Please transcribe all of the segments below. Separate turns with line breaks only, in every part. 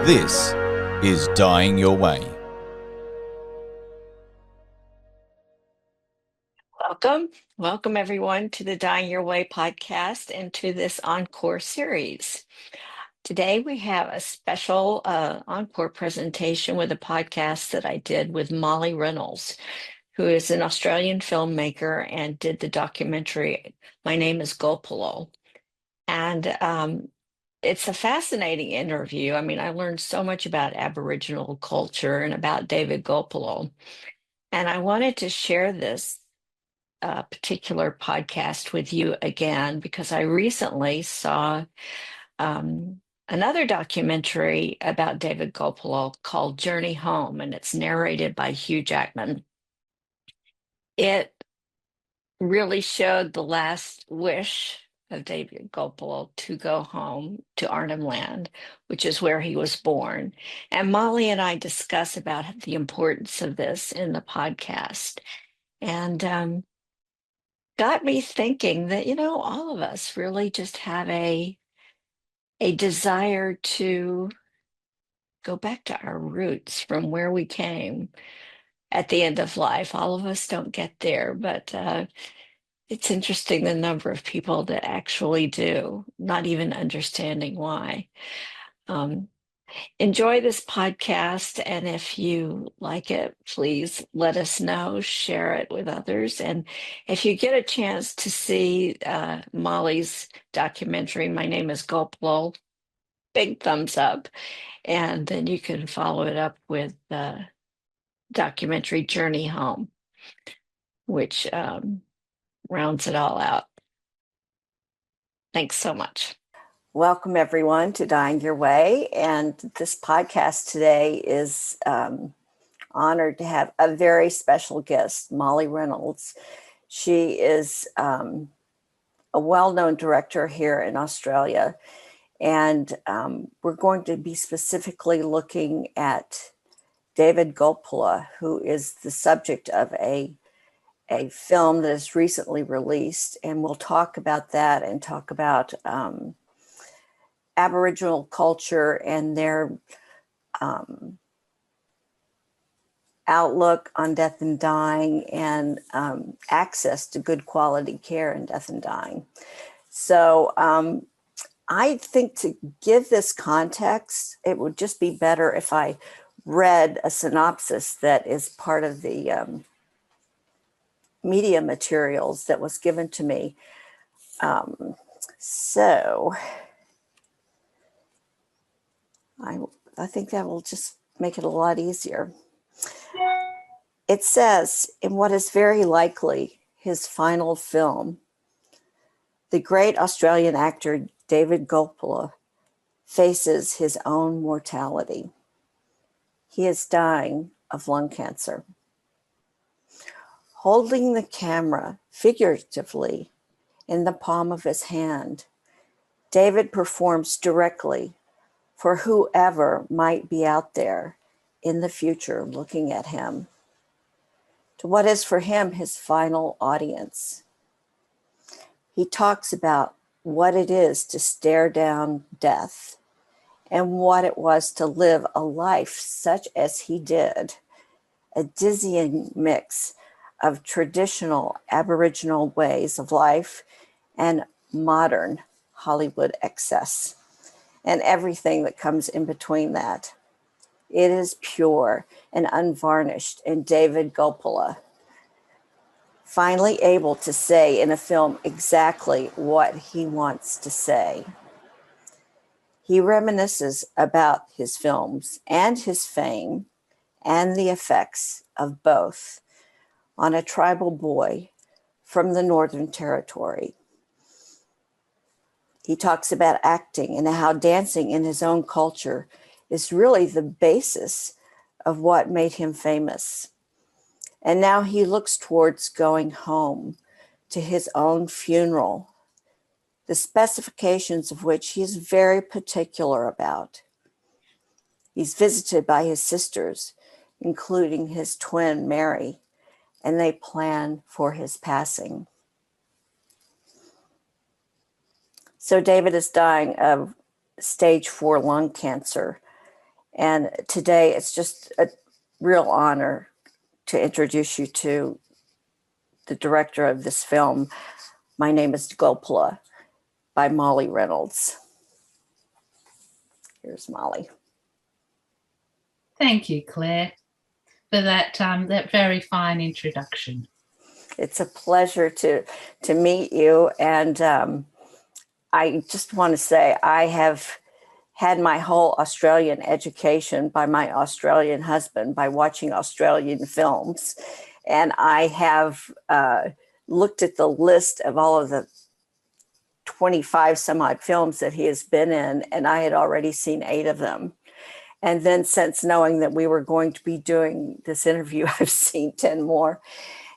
This is Dying Your Way.
Welcome everyone to the Dying Your Way podcast and to this Encore series. Today we have a special Encore presentation with a podcast that I did with Molly Reynolds, who is an Australian filmmaker and did the documentary My Name Is Gulpilil. And it's a fascinating interview. I mean, I learned so much about Aboriginal culture and about David Gulpilil. And I wanted to share this particular podcast with you again because I recently saw another documentary about David Gulpilil called Journey Home, and it's narrated by Hugh Jackman. It really showed the last wish of David Gulpilil to go home to Arnhem Land, which is where he was born. And Molly and I discuss about the importance of this in the podcast. And got me thinking that, all of us really just have a desire to go back to our roots from where we came at the end of life. All of us don't get there, but it's interesting the number of people that actually do, not even understanding why. Enjoy this podcast, and if you like it, please let us know, share it with others. And if you get a chance to see Molly's documentary, My Name is Gulpilil, big thumbs up. And then you can follow it up with the documentary Journey Home, which rounds it all out. Thanks so much. Welcome, everyone, to Dying Your Way. And this podcast today is honored to have a very special guest, Molly Reynolds. She is a well-known director here in Australia. And we're going to be specifically looking at David Gulpilil, who is the subject of a film that is recently released. And we'll talk about that and talk about Aboriginal culture and their outlook on death and dying and access to good quality care in death and dying. So I think to give this context, it would just be better if I read a synopsis that is part of the media materials that was given to me. So I think that will just make it a lot easier. It says, in what is very likely his final film, the great Australian actor David Gulpilil faces his own mortality. He is dying of lung cancer. Holding the camera figuratively in the palm of his hand, David performs directly for whoever might be out there in the future looking at him, to what is for him his final audience. He talks about what it is to stare down death and what it was to live a life such as he did, a dizzying mix of traditional Aboriginal ways of life and modern Hollywood excess, and everything that comes in between that. It is pure and unvarnished in David Gulpilil, finally able to say in a film exactly what he wants to say. He reminisces about his films and his fame and the effects of both on a tribal boy from the Northern Territory. He talks about acting and how dancing in his own culture is really the basis of what made him famous. And now he looks towards going home to his own funeral, the specifications of which he is very particular about. He's visited by his sisters, including his twin Mary, and they plan for his passing. So David is dying of stage 4 lung cancer,
And today it's just a real honor to introduce you to the director of this film, My Name Is Gulpilil, by Molly Reynolds. Here's Molly.
Thank you, Claire, for that very fine introduction.
It's a pleasure to meet you. And I just want to say I have had my whole Australian education by my Australian husband by watching Australian films. And I have looked at the list of all of the 25 some odd films that he has been in, and I had already seen 8 of them. And then since knowing that we were going to be doing this interview, I've seen 10 more.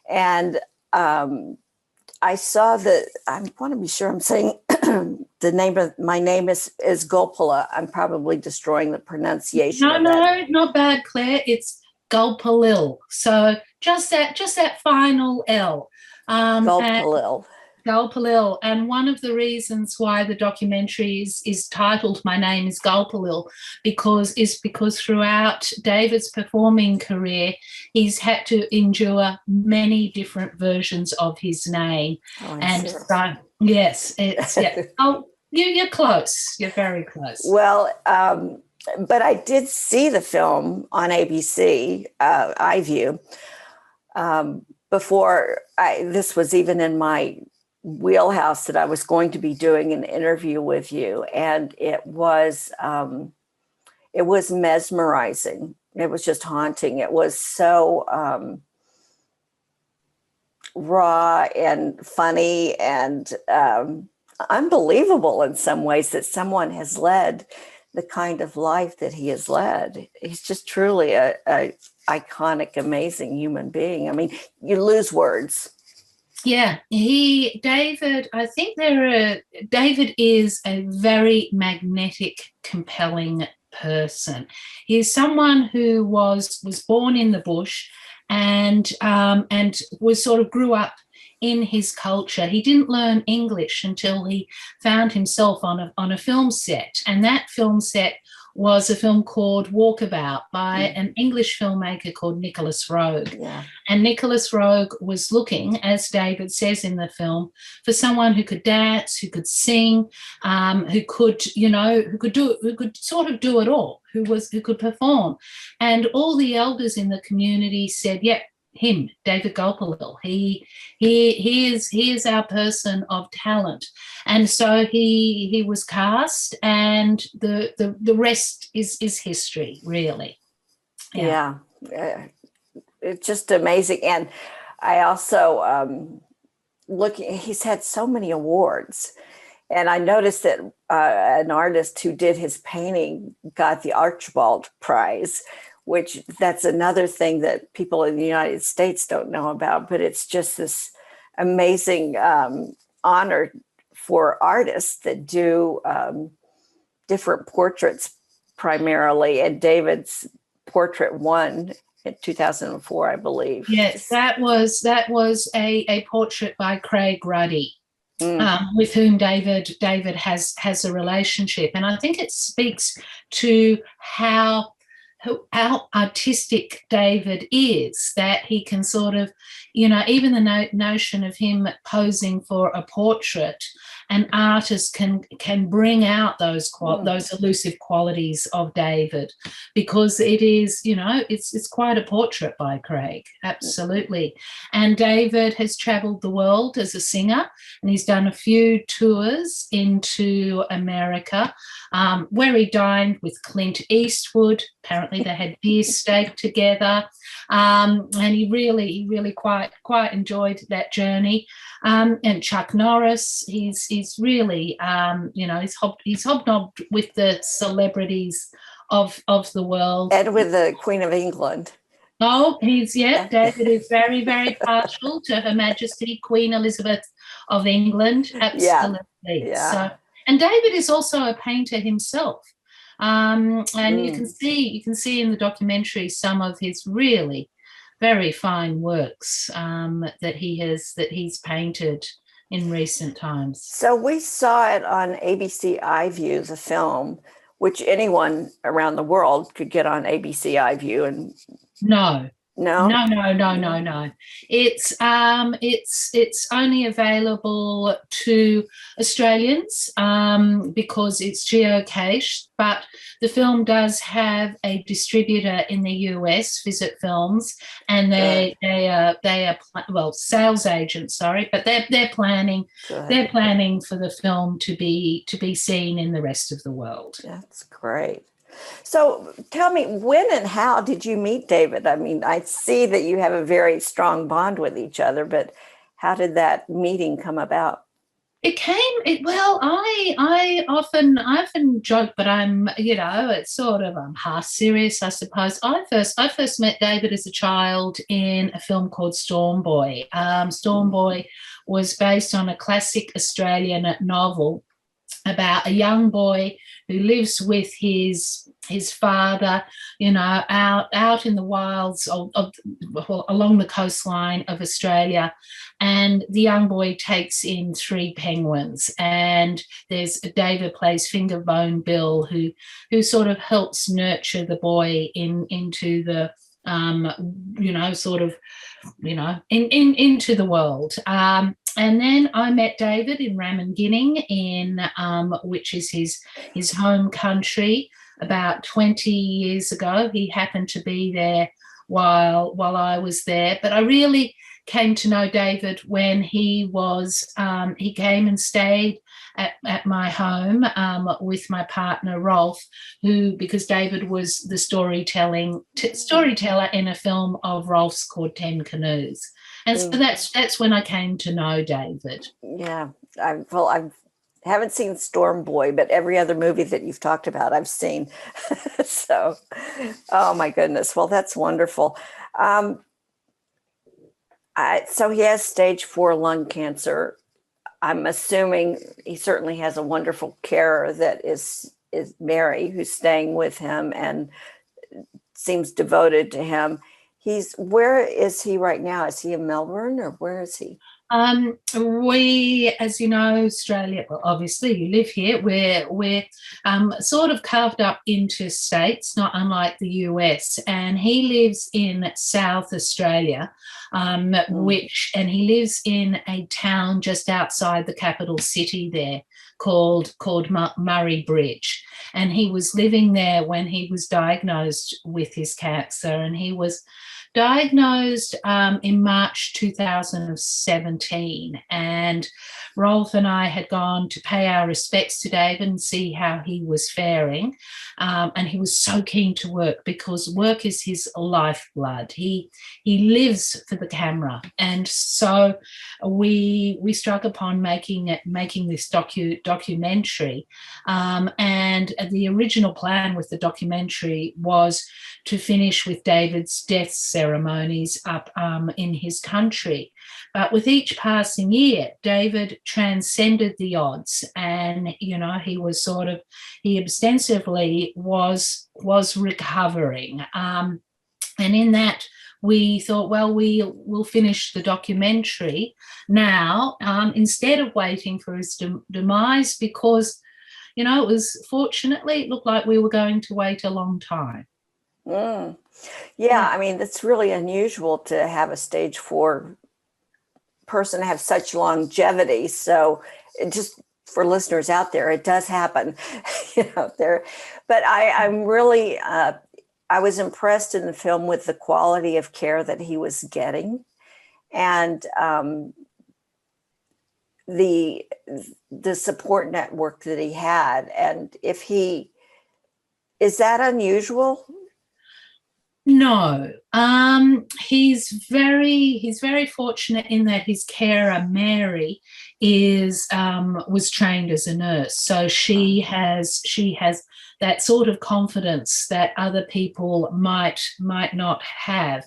And I saw that, I want to be sure I'm saying the name of, My Name is Gulpilil. I'm probably destroying the pronunciation of that.
No, not bad, Claire. It's Gulpilil. So just that final L.
Gulpilil.
Gulpilil. And one of the reasons why the documentary is titled My Name is Gulpilil because throughout David's performing career, he's had to endure many different versions of his name.
Oh,
and
sure.
So, yes, it's yeah. Oh, you're close. You're very close.
Well, but I did see the film on ABC, iView, before this was even in my wheelhouse that I was going to be doing an interview with you, and it was mesmerizing. It was just haunting. It was so raw and funny and unbelievable in some ways that someone has led the kind of life that he has led. He's just truly a iconic, amazing human being. I mean, you lose words.
Yeah, David is a very magnetic, compelling person. He is someone who was born in the bush and was sort of grew up in his culture. He didn't learn English until he found himself on a film set, and that film set was a film called Walkabout by an English filmmaker called Nicholas Roeg. Yeah. And Nicholas Roeg was looking, as David says in the film, for someone who could dance, who could sing, who could sort of do it all, who could perform. And all the elders in the community said, "Yep, him, David Gulpilil. He is our person of talent." And so he was cast, and the rest is history, really.
Yeah. It's just amazing. And I also he's had so many awards. And I noticed that an artist who did his painting got the Archibald Prize, which that's another thing that people in the United States don't know about, but it's just this amazing honor for artists that do different portraits primarily. And David's portrait won in 2004, I believe.
Yes, that was a portrait by Craig Ruddy. With whom David has a relationship. And I think it speaks to how artistic David is, that he can sort of, even the notion of him posing for a portrait, an artist can bring out those elusive qualities of David, because it is, it's quite a portrait by Craig, absolutely. And David has travelled the world as a singer, and he's done a few tours into America, where he dined with Clint Eastwood. Apparently they had beer steak together, and he really quite enjoyed that journey. And Chuck Norris, he's really he's hobnobbed with the celebrities of the world,
and with the Queen of England.
Oh, David is very, very partial to Her Majesty Queen Elizabeth of England. Absolutely.
Yeah.
So, and David is also a painter himself. And you can see in the documentary some of his really very fine works that he's painted in recent times.
So we saw it on ABC iView, the film, which anyone around the world could get on ABC iView. And
No.
no,
No. It's only available to Australians because it's geocached. But the film does have a distributor in the US, Visit Films, and they are sales agents. Sorry, but they're planning for the film to be seen in the rest of the world.
That's great. So tell me, when and how did you meet David? I mean, I see that you have a very strong bond with each other, but how did that meeting come about?
I often joke, but it's sort of half serious, I suppose. I first met David as a child in a film called Storm Boy. Storm Boy was based on a classic Australian novel about a young boy who lives with his father, out in the wilds along the coastline of Australia. And the young boy takes in 3 penguins, and there's David plays Fingerbone Bill, who sort of helps nurture the boy into the into the world. And then I met David in Ramingining, which is his home country, about 20 years ago. He happened to be there while I was there. But I really came to know David when he came and stayed at my home with my partner Rolf, because David was the storyteller in a film of Rolf's called 10 Canoes. And so that's when I came to know David.
Yeah, I haven't seen Storm Boy, but every other movie that you've talked about, I've seen. So, oh my goodness. Well, that's wonderful. So he has stage 4 lung cancer. I'm assuming he certainly has a wonderful carer that is Mary, who's staying with him and seems devoted to him. Where is he right now? Is he in Melbourne, or where is he?
We, as you know, Australia, well, obviously you live here, we're sort of carved up into states, not unlike the US, and he lives in South Australia, and he lives in a town just outside the capital city there called Murray Bridge. And he was living there when he was diagnosed with his cancer, and he was diagnosed in March 2017, and Rolf and I had gone to pay our respects to David and see how he was faring, and he was so keen to work because work is his lifeblood. He lives for the camera, and so we struck upon making this documentary, and the original plan with the documentary was to finish with David's death ceremonies up in his country. But with each passing year, David transcended the odds, and he ostensively was recovering. And in that, we thought, well, we'll finish the documentary now instead of waiting for his demise, because it looked like we were going to wait a long time.
Yeah, I mean, it's really unusual to have a stage 4 person have such longevity. So just for listeners out there, it does happen, there. But I'm really, I was impressed in the film with the quality of care that he was getting, and the support network that he had. And is that unusual?
No, he's very fortunate in that his carer Mary was trained as a nurse, so she has that sort of confidence that other people might not have.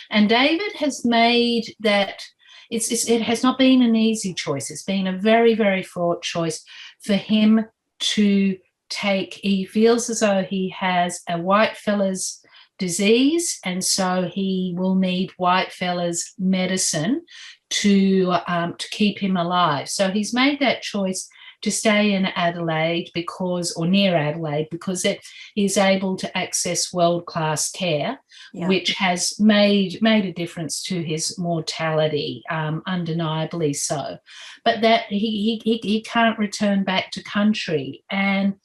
And David has made that. It has not been an easy choice. It's been a very, very fraught choice for him to take. He feels as though he has a white fella's disease, and so he will need white fella's medicine to keep him alive. So he's made that choice to stay in Adelaide or near Adelaide, because it is able to access world-class care, which has made a difference to his mortality, undeniably so. But that he can't return back to country, and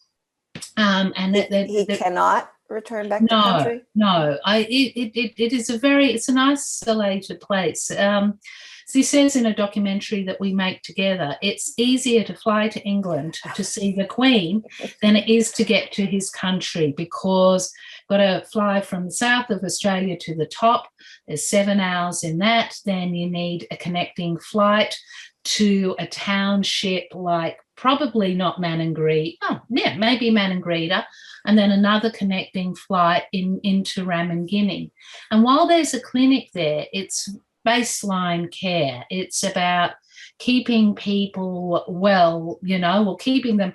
he cannot return back to country.
No, it's an isolated place. As he says in a documentary that we make together, it's easier to fly to England to see the Queen than it is to get to his country, because got to fly from the south of Australia to the top. There's 7 hours in that. Then you need a connecting flight to a township like probably not Manangrida. Oh, yeah, maybe Manangrida. And then another connecting flight into Ramangini. And while there's a clinic there, it's baseline care. It's about keeping people well, or keeping them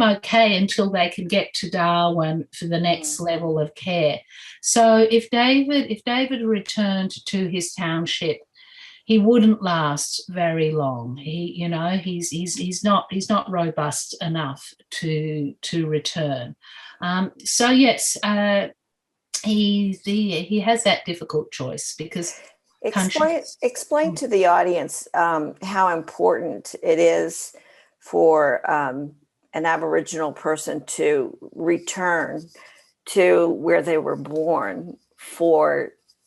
okay until they can get to Darwin for the next level of care. So if David returned to his township, he wouldn't last very long. He's not robust enough to return. So yes, he has that difficult choice, because
explain to the audience how important it is for an Aboriginal person to return to where they were born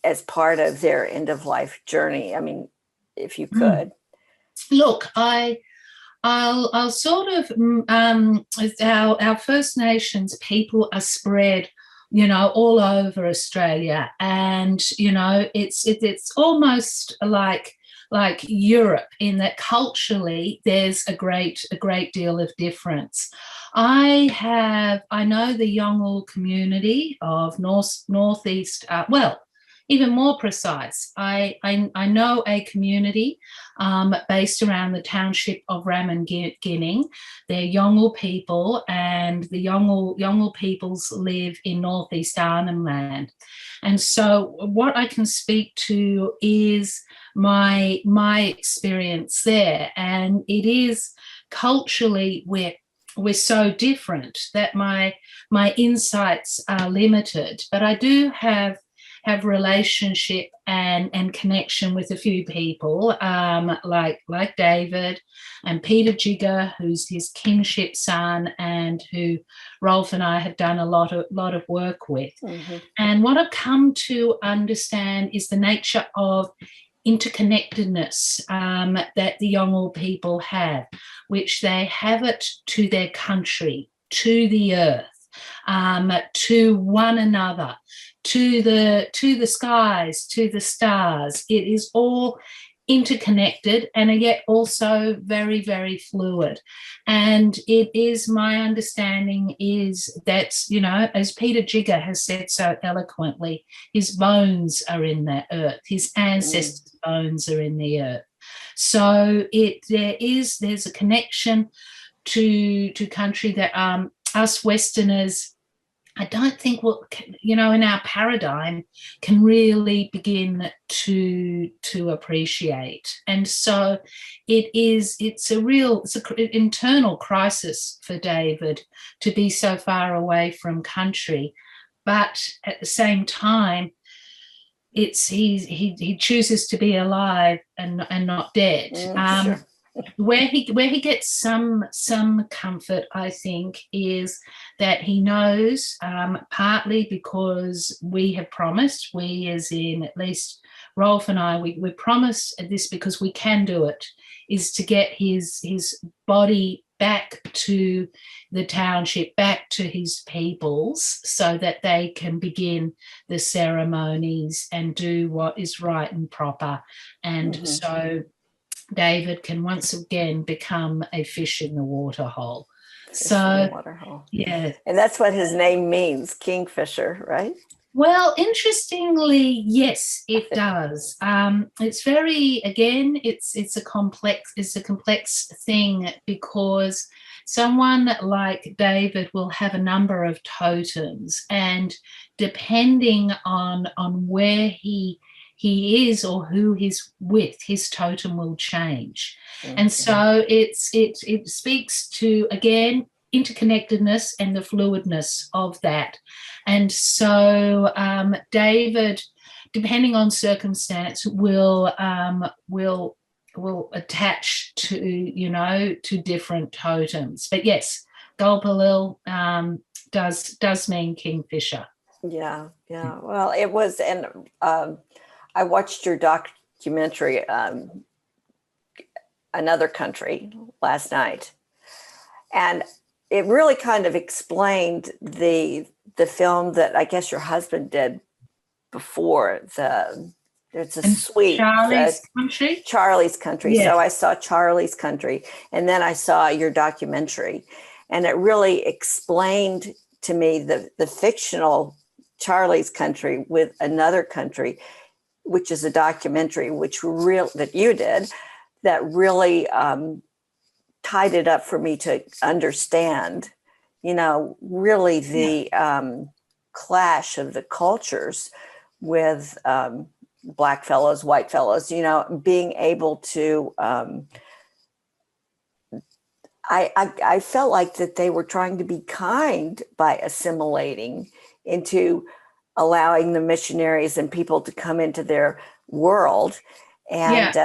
as part of their end of life journey. I mean, if you could.
Look, I'll sort of our First Nations people are spread, all over Australia, and it's almost like Europe, in that culturally there's a great deal of difference. I know the Yolngu community of northeast. Even more precise, I know a community based around the township of Ramangini. They're Yolngu people, and the Yolngu peoples live in northeast Arnhem Land. And so what I can speak to is my experience there, and it is culturally we're so different that my insights are limited, but I do have relationship and connection with a few people, like David and Peter Jigger, who's his kinship son, and who Rolf and I have done a lot of work with. Mm-hmm. And what I've come to understand is the nature of interconnectedness that the Yolngu people have, which they have it to their country, to the earth, to one another, to the skies, to the stars. It is all interconnected, and yet also very, very fluid. And it is my understanding is that, as Peter Jigger has said so eloquently, his bones are in the earth, his ancestors' bones are in the earth. So there's a connection to country that us Westerners, I don't think in our paradigm can really begin to appreciate. And so it's an internal crisis for David to be so far away from country. But at the same time, he chooses to be alive and not dead.
Sure.
Where he gets some comfort, I think, is that he knows, partly because we have promised, we as in at least Rolf and I, we promise this because we can do it, is to get his body back to the township, back to his peoples, so that they can begin the ceremonies and do what is right and proper. And so David can once again become a fish in the water hole. Yeah.
And that's what his name means, kingfisher, right?
Well, interestingly, yes, it does. It's very, again, it's a complex thing, because someone like David will have a number of totems, and depending on where he he is or who he's with, his totem will change.
Mm-hmm.
And so it speaks to, again, interconnectedness and the fluidness of that. And so David, depending on circumstance, will attach to, to different totems. But yes, Gulpilil does mean kingfisher.
Yeah. Well, it was, and I watched your documentary, Another Country, last night, and it really kind of explained the film that I guess your husband did before. It's a suite.
Charlie's Country?
Charlie's Country.
Yes.
So I saw Charlie's Country, and then I saw your documentary, and it really explained to me the fictional Charlie's Country with Another Country, which is a documentary that you did, that really tied it up for me to understand, really the clash of the cultures with Black fellows, white fellows, being able to, I felt like that they were trying to be kind by assimilating into allowing the missionaries and people to come into their world. And,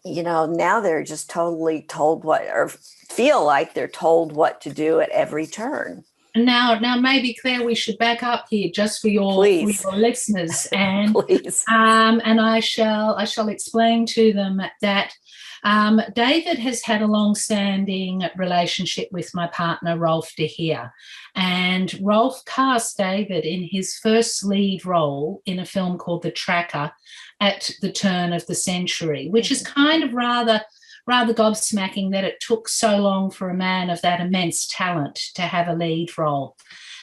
now they're just totally told or feel like they're told what to do at every turn.
Now, maybe Claire, we should back up here just for your listeners, and
Please.
And I shall explain to them that David has had a long-standing relationship with my partner Rolf de Heer, and Rolf cast David in his first lead role in a film called The Tracker at the turn of the century, which is kind of rather gobsmacking that it took so long for a man of that immense talent to have a lead role.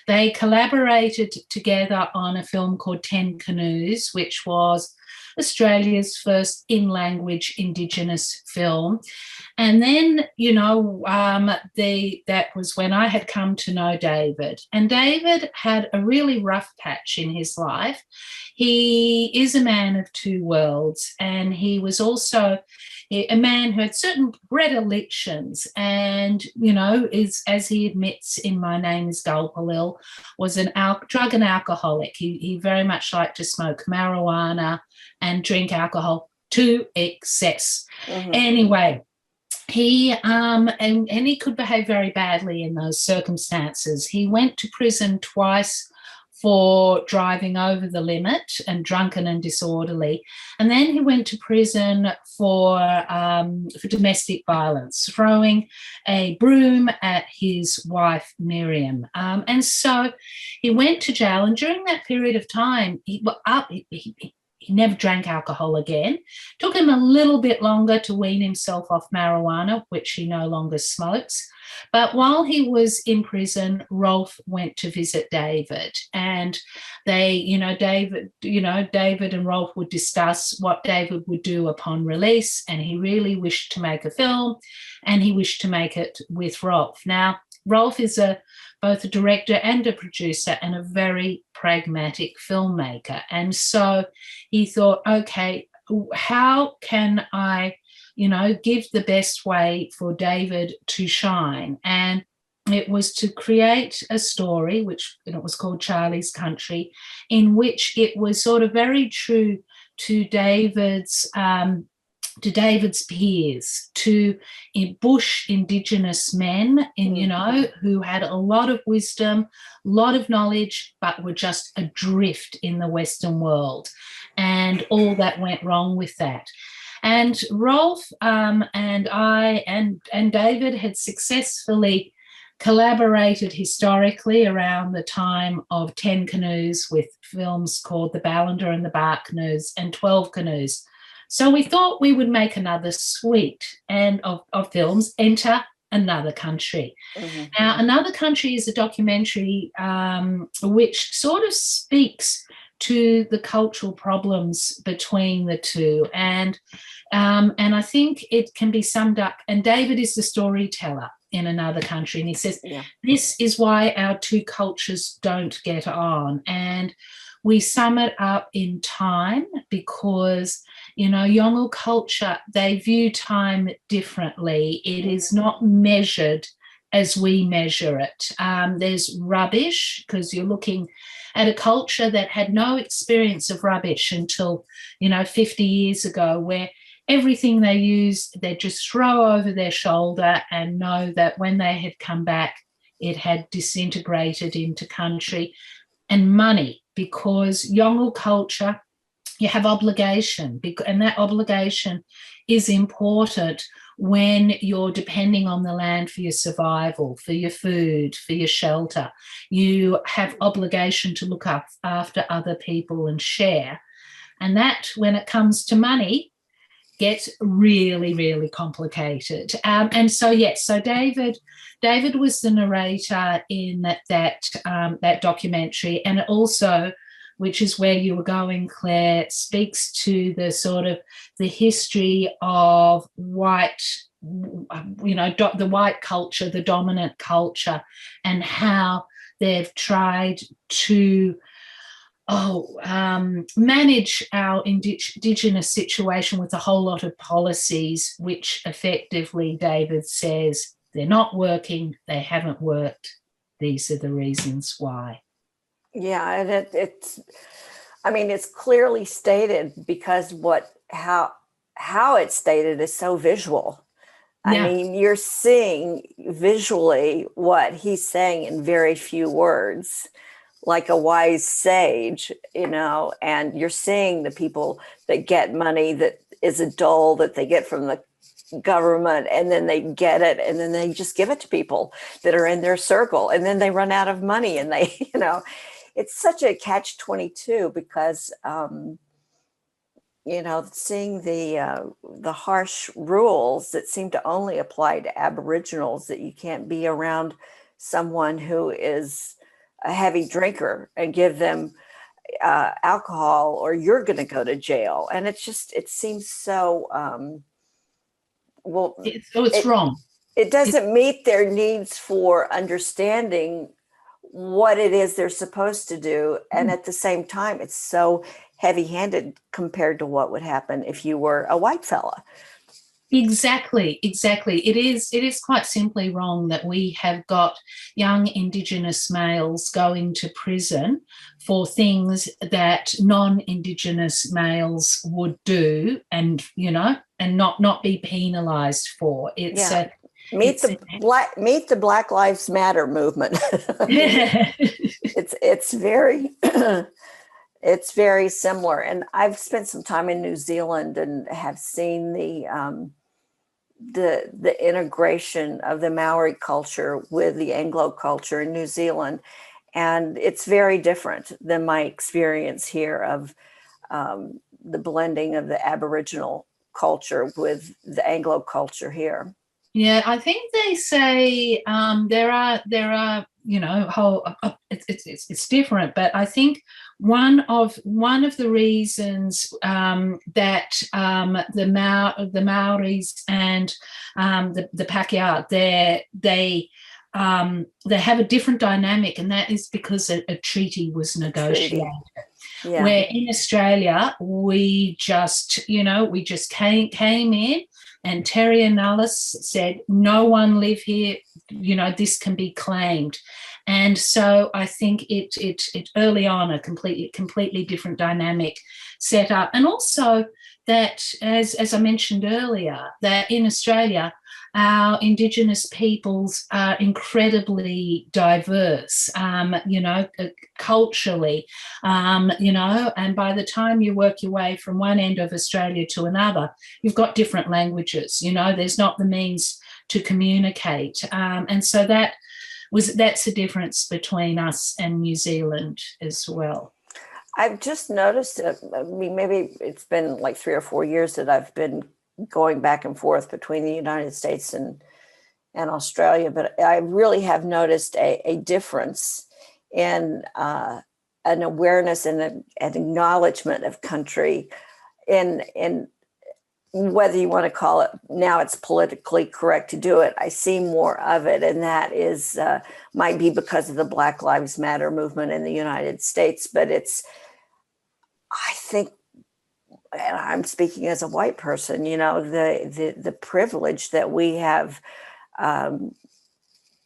They collaborated together on a film called 10 Canoes, which was Australia's first in-language Indigenous film. And then, that was when I had come to know David. And David had a really rough patch in his life. He is a man of two worlds, and he was also a man who had certain predilections and, is, as he admits in My Name Is Gulpilil, was an drug and alcoholic. He very much liked to smoke marijuana and drink alcohol to excess. Mm-hmm. Anyway, he and he could behave very badly in those circumstances. He went to prison twice for driving over the limit and drunken and disorderly. And then he went to prison for domestic violence, throwing a broom at his wife, Miriam. And so he went to jail. And during that period of time, he never drank alcohol again. Took him a little bit longer to wean himself off marijuana, which he no longer smokes. But while he was in prison, Rolf went to visit David, and David and Rolf would discuss what David would do upon release, and he really wished to make a film, and he wished to make it with Rolf. Now, Rolf is both a director and a producer and a very pragmatic filmmaker. And so he thought, okay, how can I, give the best way for David to shine? And it was to create a story, which was called Charlie's Country, in which it was sort of very true to David's peers, to bush Indigenous men, who had a lot of wisdom, a lot of knowledge, but were just adrift in the Western world, and all that went wrong with that. And Rolf and I and David had successfully collaborated historically around the time of 10 Canoes with films called The Ballender and the Bark Canoes and 12 Canoes. So we thought we would make another suite of films, Enter Another Country. Mm-hmm. Now, Another Country is a documentary which sort of speaks to the cultural problems between the two. And I think it can be summed up, and David is the storyteller. in another country. And he says,
Yeah.
this is why our two cultures don't get on. And we sum it up in time because, Yolngu culture, they view time differently. It is not measured as we measure it. There's rubbish because you're looking at a culture that had no experience of rubbish until, 50 years ago, where everything they use, they just throw over their shoulder and know that when they had come back, it had disintegrated into country and money, because Yolngu culture, you have obligation, and that obligation is important when you're depending on the land for your survival, for your food, for your shelter. You have obligation to look after other people and share. And that, when it comes to money, gets really, really complicated. And so, yes, so David was the narrator in that documentary, and it also, which is where you were going, Claire, speaks to the sort of the history of white, the white culture, the dominant culture, and how they've tried to manage our Indigenous situation with a whole lot of policies, which effectively, David says, they're not working, they haven't worked. These are the reasons why.
Yeah, and it's clearly stated because how it's stated is so visual.
Yeah.
I mean, you're seeing visually what he's saying in very few words, like a wise sage, and you're seeing the people that get money that is a dole that they get from the government, and then they get it and then they just give it to people that are in their circle, and then they run out of money, and they, it's such a catch-22 because, seeing the harsh rules that seem to only apply to Aboriginals, that you can't be around someone who is a heavy drinker and give them alcohol, or you're going to go to jail. And it seems so,
it's wrong.
It doesn't meet their needs for understanding what it is they're supposed to do. And at the same time, it's so heavy-handed compared to what would happen if you were a white fella.
Exactly. It is quite simply wrong that we have got young Indigenous males going to prison for things that non-Indigenous males would do, and not be penalised for. Meet
the Black Lives Matter movement. It's very it's very similar. And I've spent some time in New Zealand and have seen the integration of the Maori culture with the Anglo culture in New Zealand. And it's very different than my experience here of the blending of the Aboriginal culture with the Anglo culture here.
Yeah, I think they say there are it's different, but I think one of the reasons that the Maoris and the Pakeha they have a different dynamic, and that is because a treaty was negotiated.
Yeah.
Where in Australia we just came in, and Terry Annullis said, no one live here, this can be claimed. And so I think it early on a completely different dynamic set up. And also that, as I mentioned earlier, that in Australia, our Indigenous peoples are incredibly diverse, culturally, and by the time you work your way from one end of Australia to another, you've got different languages, there's not the means to communicate. And so that's a difference between us and New Zealand as well.
I've just noticed, maybe it's been like 3 or 4 years that I've been going back and forth between the United States and Australia, but I really have noticed a difference in an awareness and an acknowledgement of country in whether you want to call it, now it's politically correct to do it, I see more of it. And that is, might be because of the Black Lives Matter movement in the United States. But I think, and I'm speaking as a white person, the privilege that we have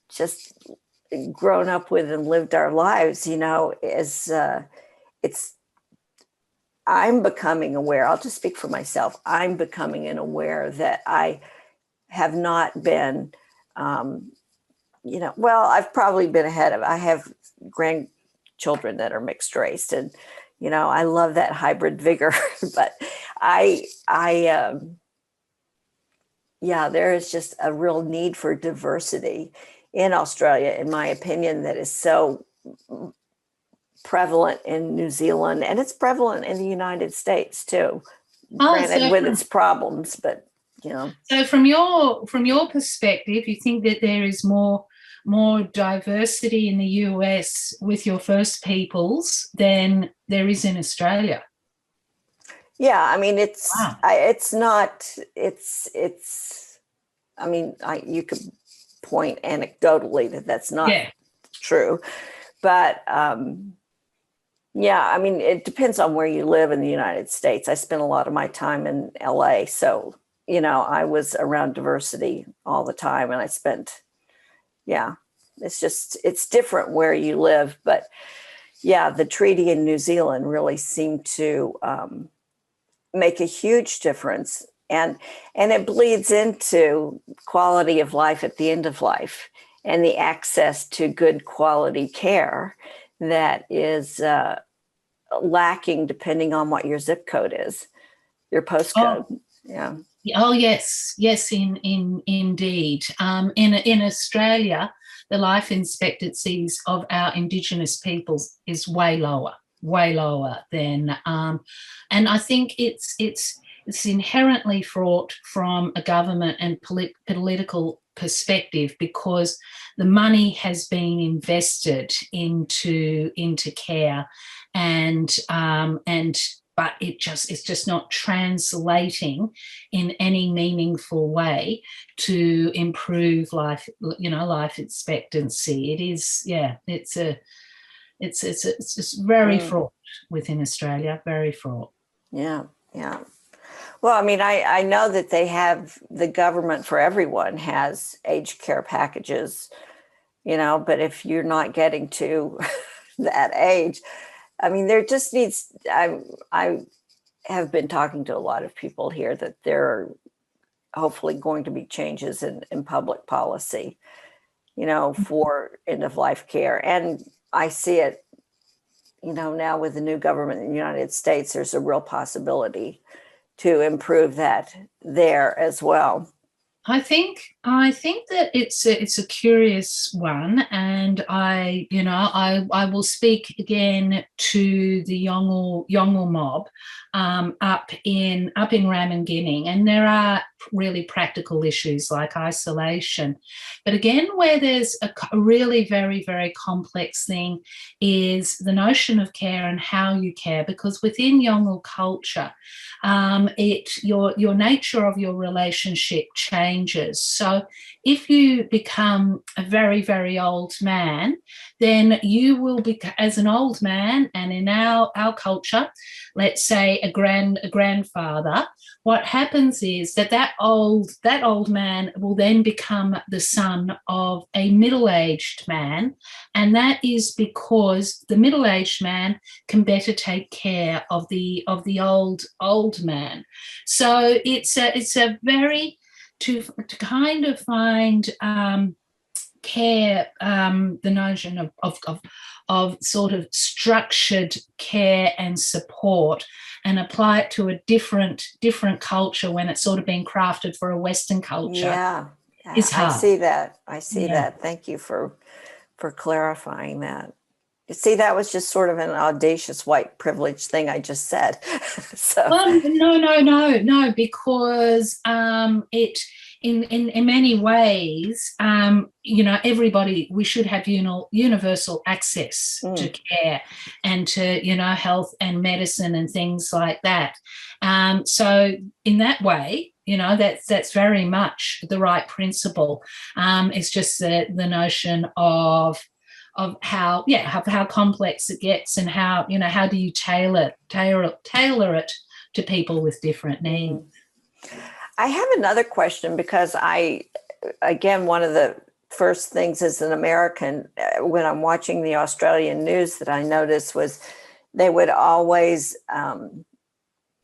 just grown up with and lived our lives, is I'm becoming aware. I'll just speak for myself. I'm becoming aware that I have not been, I've probably been I have grandchildren that are mixed race, and, I love that hybrid vigor, but there is just a real need for diversity in Australia, in my opinion, that is so prevalent in New Zealand, and it's prevalent in the United States too. Granted, with its problems, but
So from your perspective, you think that there is more diversity in the US with your First Peoples than there is in Australia?
Yeah, I mean, you could point anecdotally that that's not true, but it depends on where you live in the United States. I spent a lot of my time in LA, so I was around diversity all the time, and it's different where you live. But the treaty in New Zealand really seemed to make a huge difference, and it bleeds into quality of life at the end of life, and the access to good quality care that is lacking depending on what your zip code is, your postcode.
Oh yes, indeed. In Australia, the life expectancies of our Indigenous peoples is way lower than, and I think it's inherently fraught from a government and political perspective, because the money has been invested into care, but it's just not translating in any meaningful way to improve life expectancy. It is, it's very fraught within Australia, very fraught.
Yeah. Well, I mean, I know that the government for everyone has aged care packages, but if you're not getting to that age, I mean, there just needs, I have been talking to a lot of people here that there are hopefully going to be changes in public policy, for end of life care. And I see it, now with the new government in the United States, there's a real possibility to improve that there as well.
I think that it's a curious one, and I will speak again to the Yolngu mob up in Ramingining, and there are really practical issues like isolation, but again, where there's a really very, very complex thing is the notion of care and how you care, because within Yolngu culture, your nature of your relationship changes. So if you become a very, very old man, then you will be, as an old man, and in our culture, let's say a grandfather, what happens is that old man will then become the son of a middle-aged man, and that is because the middle-aged man can better take care of the old man. So it's a very to kind of find care, the notion of sort of structured care and support, and apply it to a different culture when it's sort of been crafted for a Western culture.
Yeah,
is hard.
I see that. Thank you for clarifying that. You see, that was just sort of an audacious white privilege thing I just said. So.
Well, no, because in many ways, everybody, we should have universal access to care and to, health and medicine and things like that. So in that way, that's very much the right principle. It's just the notion of how complex it gets, and how do you tailor it to people with different needs.
I have another question, because again, one of the first things as an American, when I'm watching the Australian news, that I noticed was they would always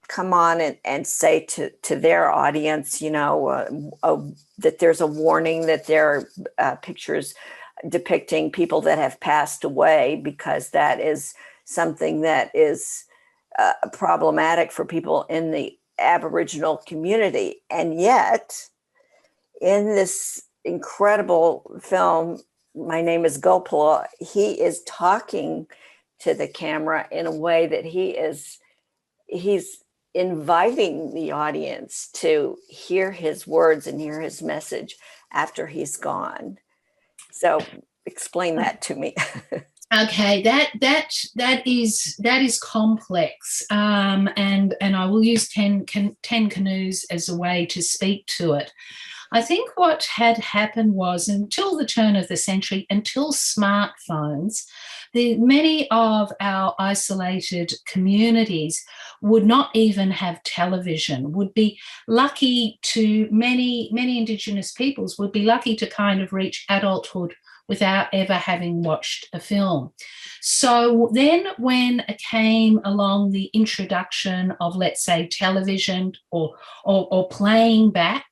come on and say to their audience, that there's a warning that there are pictures depicting people that have passed away, because that is something that is problematic for people in the Aboriginal community. And yet, in this incredible film, My Name Is Gulpilil, he is talking to the camera in a way that he's inviting the audience to hear his words and hear his message after he's gone. So explain that to me.
Okay, that is complex, and I will use 10 canoes as a way to speak to it. I think what had happened was, until the turn of the century, until smartphones, many of our isolated communities would not even have television, would be lucky to, many Indigenous peoples would be lucky to kind of reach adulthood without ever having watched a film. So then when came along the introduction of, let's say, television or playing back,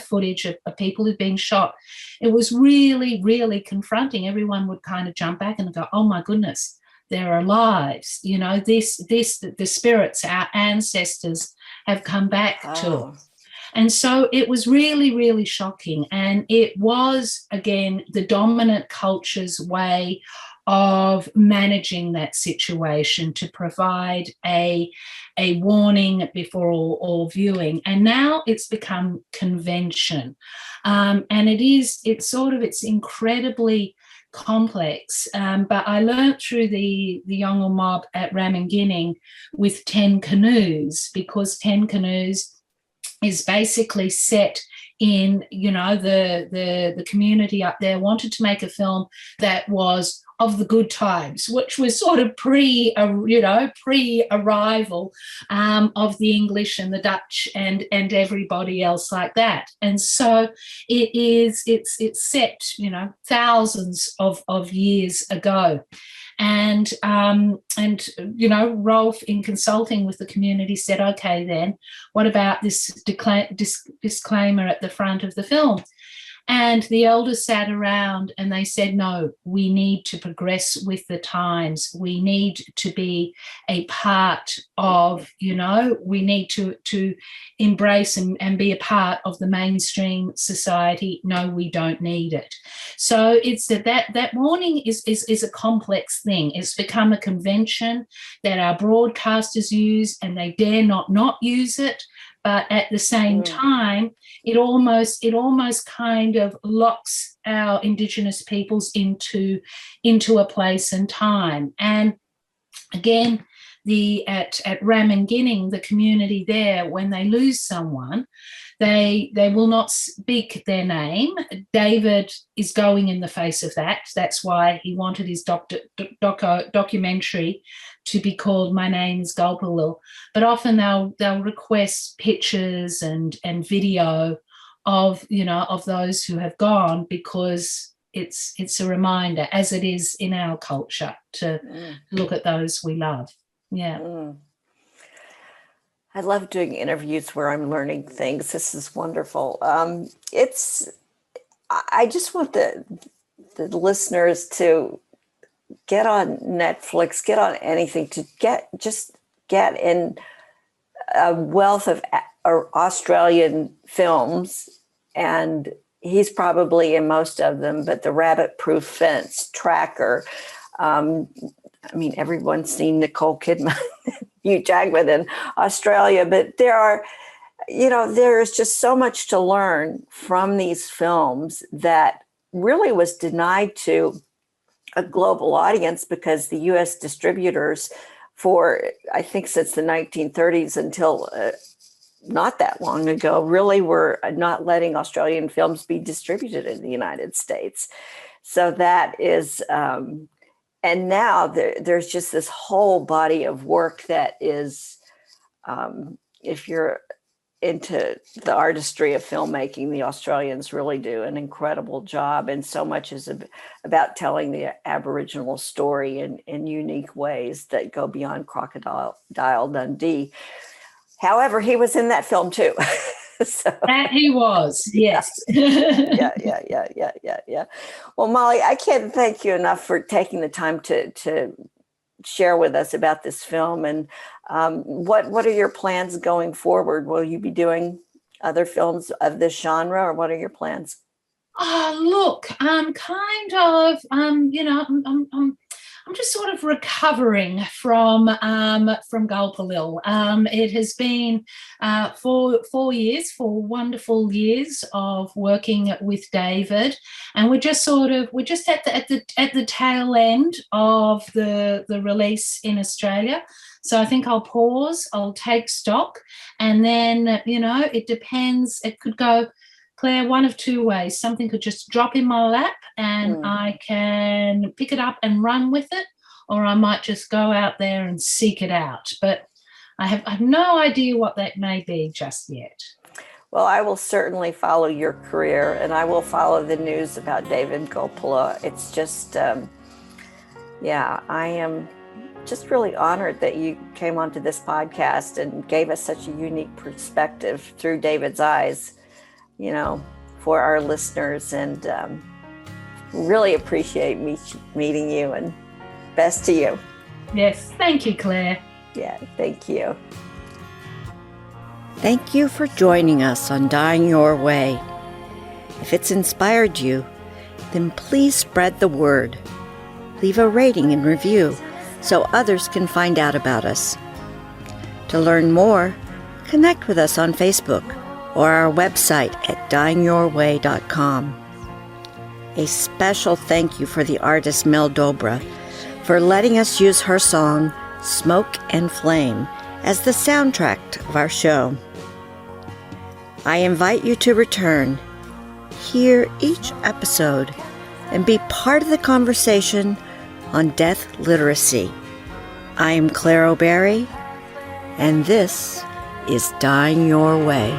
footage of people who've been shot, it was really, really confronting. Everyone would kind of jump back and go, oh my goodness, there are lives, the spirits, our ancestors have come back to us. And so it was really, really shocking. And it was, again, the dominant culture's way of managing that situation, to provide a warning before all viewing. And now it's become convention. And it's incredibly complex. But I learned through the Yolngu mob at Ramingining with 10 canoes, because 10 canoes is basically set in, the community up there wanted to make a film that was of the good times, which was sort of pre-arrival of the English and the Dutch and everybody else like that. And so it's set, thousands of years ago. And Rolf, in consulting with the community, said, okay, then what about this disclaimer at the front of the film? And the elders sat around and they said, no, we need to progress with the times. We need to be a part of, we need to embrace and be a part of the mainstream society. No, we don't need it. So it's that warning is a complex thing. It's become a convention that our broadcasters use, and they dare not use it. But at the same time, it almost kind of locks our Indigenous peoples into a place and time. And again, at Ramingining, the community there, when they lose someone, they will not speak their name. David is going in the face of that. That's why he wanted his documentary to be called My Name Is Gulpilil. But often they'll request pictures and video of those who have gone, because it's a reminder, as it is in our culture, to look at those we love. Yeah.
I love doing interviews where I'm learning things. This is wonderful. I just want the listeners to get on Netflix, get on anything, to get in a wealth of Australian films. And he's probably in most of them, but The Rabbit Proof Fence, Tracker. Everyone's seen Nicole Kidman, Hugh Jackman in Australia, but there are there is just so much to learn from these films that really was denied to a global audience because the U.S. distributors for, I think, since the 1930s until not that long ago, really were not letting Australian films be distributed in the United States. So that is, and now there's just this whole body of work that is, if you're into the artistry of filmmaking, the Australians really do an incredible job. And so much is about telling the Aboriginal story in unique ways that go beyond Crocodile Dundee. However, he was in that film too. So,
that he was, yes.
Yeah. Well, Molly, I can't thank you enough for taking the time to share with us about this film. And what are your plans going forward? Will you be doing other films of this genre, or what are your plans?
Oh, look, kind of, I'm just sort of recovering from Gulpilil. It has been 4 years, 4 wonderful years of working with David, and we're just at the tail end of the release in Australia. So I think I'll pause, I'll take stock, and then it depends. It could go, Claire, one of two ways. Something could just drop in my lap and I can pick it up and run with it, or I might just go out there and seek it out. But I have no idea what that may be just yet.
Well, I will certainly follow your career, and I will follow the news about David Gulpilil. It's just, I am just really honored that you came onto this podcast and gave us such a unique perspective through David's eyes, for our listeners, and really appreciate meeting you, and best to you.
Yes, thank you, Claire.
Yeah, thank you. Thank you for joining us on Dying Your Way. If it's inspired you, then please spread the word. Leave a rating and review so others can find out about us. To learn more, connect with us on Facebook or our website at dyingyourway.com. A special thank you for the artist Mel Dobra for letting us use her song, Smoke and Flame, as the soundtrack of our show. I invite you to return, hear each episode, and be part of the conversation on death literacy. I am Claire O'Berry, and this is Dying Your Way.